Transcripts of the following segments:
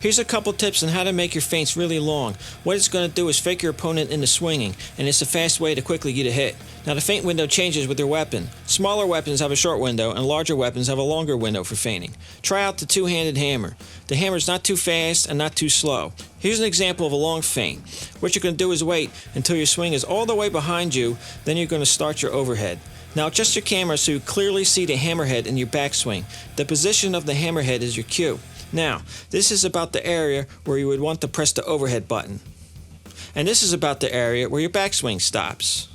Here's a couple tips on how to make your feints really long. What it's going to do is fake your opponent into swinging, and it's a fast way to quickly get a hit. Now the feint window changes with your weapon. Smaller weapons have a short window, and larger weapons have a longer window for feinting. Try out the two-handed hammer. The hammer is not too fast and not too slow. Here's an example of a long feint. What you're going to do is wait until your swing is all the way behind you, then you're going to start your overhead. Now adjust your camera so you clearly see the hammerhead in your backswing. The position of the hammerhead is your cue. Now, this is about the area where you would want to press the overhead button. And this is about the area where your backswing stops.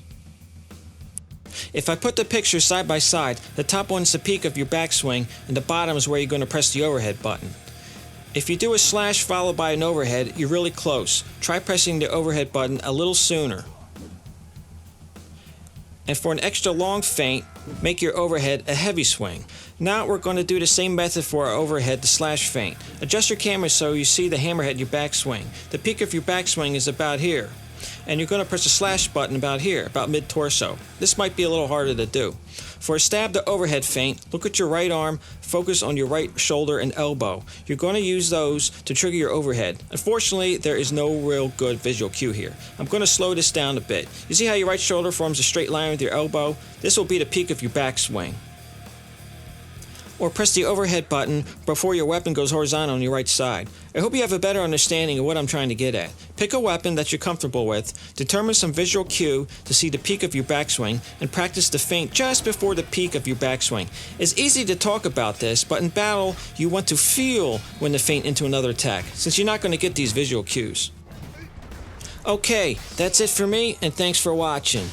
If I put the pictures side by side, the top one's the peak of your backswing and the bottom is where you're going to press the overhead button. If you do a slash followed by an overhead, you're really close. Try pressing the overhead button a little sooner. And for an extra long feint, make your overhead a heavy swing. Now we're going to do the same method for our overhead, the slash feint. Adjust your camera so you see the hammerhead in your backswing. The peak of your backswing is about here. And you're going to press the slash button about here, about mid-torso. This might be a little harder to do. For a stab to overhead feint, look at your right arm, focus on your right shoulder and elbow. You're going to use those to trigger your overhead. Unfortunately, there is no real good visual cue here. I'm going to slow this down a bit. You see how your right shoulder forms a straight line with your elbow? This will be the peak of your backswing. Or press the overhead button before your weapon goes horizontal on your right side. I hope you have a better understanding of what I'm trying to get at. Pick a weapon that you're comfortable with, determine some visual cue to see the peak of your backswing, and practice the feint just before the peak of your backswing. It's easy to talk about this, but in battle, you want to feel when to feint into another attack, since you're not going to get these visual cues. Okay, that's it for me, and thanks for watching.